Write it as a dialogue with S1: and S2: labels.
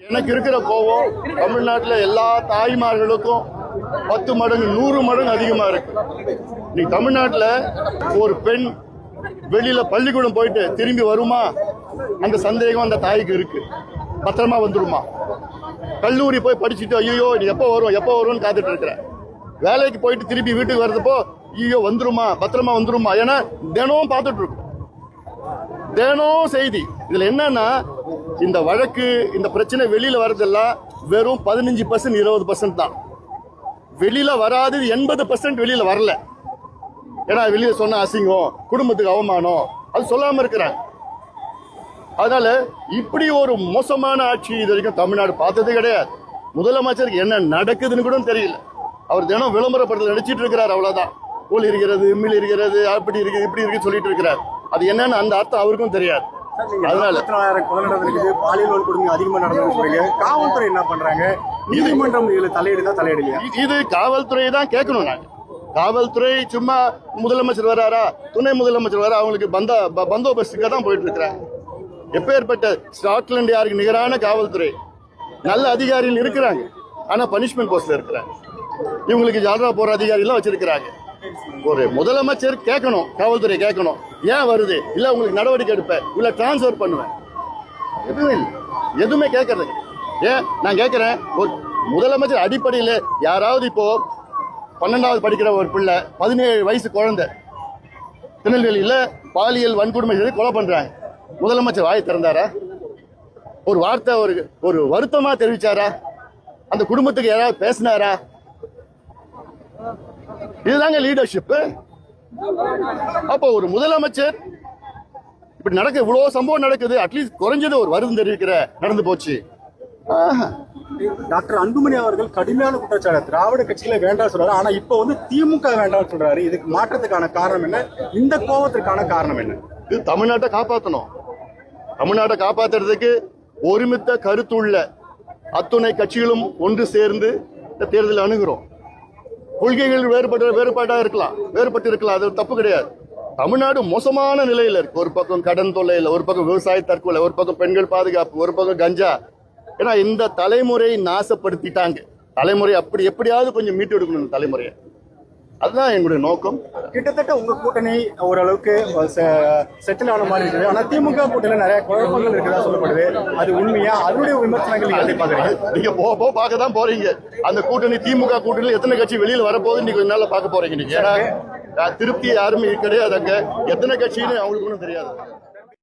S1: எனக்கு இருக்கிற கோபம் தமிழ்நாட்டில் எல்லா தாய்மார்களுக்கும் 10 மடங்கு 100 மடங்கு அதிகமா இருக்கு. நீ தமிழ்நாட்டில் ஒரு பெண் வெளியில பள்ளிக்கூடம் போயிட்டு திரும்பி வருமா அந்த சந்தேகம் அந்த தாய்க்கு இருக்கு. பத்திரமா வந்துருமா? கல்லூரி போய் படிச்சுட்டு ஐயோ நீ எப்போ வரும்னு காத்துட்டு இருக்கிற. வேலைக்கு போயிட்டு திருப்பி வீட்டுக்கு வர்றதுப்போ ஐயோ வந்துருமா, பத்திரமா வந்துருமா? ஏன்னா தினமும் பார்த்துட்டு இருக்கும், தினம் செய்தி. இதுல என்னன்னா இந்த வழக்கு இந்த பிரச்சனை வெளியில வர்றதெல்லாம் வெறும் 15% 20% தான். வெளியில வராது 80% வெளியில வரல. ஏன்னா வெளியில சொன்ன அசிங்கம், குடும்பத்துக்கு அவமானம், அது சொல்லாம இருக்கிறாங்க. அதனால இப்படி ஒரு மோசமான ஆட்சி இது வரைக்கும் தமிழ்நாடு பார்த்தது கிடையாது. முதலமைச்சருக்கு என்ன நடக்குதுன்னு கூட தெரியல. அவர் தினம் விளம்பரப்படுத்த நடிச்சிட்டு இருக்கிறார், அவ்வளவுதான். ஊழல் இருக்கிறது, இம்மில் இருக்கிறது, அப்படி இருக்கு இப்படி இருக்கு சொல்லிட்டு இருக்கிறார். அது என்னன்னு அந்த அர்த்தம் அவருக்கும் தெரியாது. அதனால
S2: பாலியல் கொடுமை அதிகமா நடந்து காவல்துறை என்ன பண்றாங்க? நீதிமன்றம் தலையிடுலையா?
S1: இது காவல்துறை தான் கேட்கணும். நாங்க காவல்துறை சும்மா முதலமைச்சர் வராரா, துணை முதலமைச்சர் வர அவங்களுக்கு பந்தோபஸ்துக்காக தான் போயிட்டு இருக்கிறாங்க. எப்பேற்பட்ட ஸ்காட்லாந்து யாருக்கு நிகரான காவல்துறை, நல்ல அதிகாரிகள் இருக்கிறாங்க, ஆனா பனிஷ்மெண்ட் போஸ்ட்ல இருக்கிறாங்க. இவங்களுக்கு ஜால்ரா போற அதிகாரிகள் வச்சிருக்கிறாங்க. ஒரு முதலமைச்சர் கேட்கணும், காவல்துறை கேட்கணும், ஏன் வருது, இல்ல உங்களுக்கு நடவடிக்கை எடுப்பேன், இல்ல டிரான்ஸ்பர் பண்ணுவேன். எதுவுமே இல்லை, எதுவுமே கேட்கறது. ஏன் நான் கேட்கிறேன், ஒரு முதலமைச்சர் அடிப்படையில் யாராவது இப்போ 12வது படிக்கிற ஒரு பிள்ளை 17 வயசு குழந்தை திருநெல்வேலியில் பாலியல் வன்கொடுமை செய்து கொலை பண்றாங்க. முதலமைச்சர் வாயை திறந்தாரா? ஒரு வார்த்தை ஒரு வருத்தமா தெரிவிச்சாரா? அந்த குடும்பத்துக்கு யாராவது பேசினாரா? இதுதாங்க லீடர்ஷிப். அப்போ ஒரு முதலமைச்சர் இப்படி நடக்க இவ்வளவு சம்பவம் நடக்குது, அட்லீஸ்ட் குறைஞ்சது ஒரு வருத்தம் தெரிவிக்கிற நடந்து போச்சு.
S2: டாக்டர் அன்புமணி அவர்கள் கடுமையான குற்றச்சாட்டு திராவிட கட்சியில வேண்டாம் சொல்றாரு. ஆனா இப்ப திமுக வேண்டாம் சொல்றாரு. இதுக்கு மாற்றத்துக்கான காரணம் என்ன? இந்த கோபத்திற்கான காரணம் என்ன?
S1: இது தமிழ்நாட்டை காப்பாற்றணும். தமிழ்நாட்டை காப்பாற்றுறதுக்கு ஒருமித்த கருத்துள்ள அத்துணை கட்சிகளும் ஒன்று சேர்ந்து இந்த தேர்தல் அணுகிறோம். கொள்கைகள் வேறுபட்டு இருக்கலாம், அது தப்பு கிடையாது. தமிழ்நாடு மோசமான நிலையில இருக்கு. ஒரு பக்கம் கடன் தொல்லையில, ஒரு பக்கம் விவசாய தற்கொலை, ஒரு பக்கம் பெண்கள் பாதுகாப்பு, ஒரு பக்கம் கஞ்சா. ஏன்னா இந்த தலைமுறையை நாசப்படுத்திட்டாங்க. தலைமுறை அப்படி எப்படியாவது கொஞ்சம் மீட்டு எடுக்கணும் இந்த தலைமுறையை. அதுதான் எங்களுடைய நோக்கம்.
S2: கிட்டத்தட்ட உங்க கூட்டணி ஓரளவுக்கு செட்டில் ஆன மாதிரி இருக்குது. ஆனா திமுக கூட்டணியில் நிறைய குழப்பங்கள் இருக்குதா சொல்லப்படுது. அது உண்மையா? அதனுடைய விமர்சனங்கள்
S1: நீங்க போக பார்க்க தான் போறீங்க. அந்த கூட்டணி திமுக கூட்டணியில் எத்தனை கட்சி வெளியில் வரப்போகுது நீங்க கொஞ்ச நாள்ல பார்க்க போறீங்க. நீங்க ஏன்னா திருப்தி யாருமே கிடையாது. அங்க எத்தனை கட்சின்னு அவங்களுக்கு ஒன்றும் தெரியாது.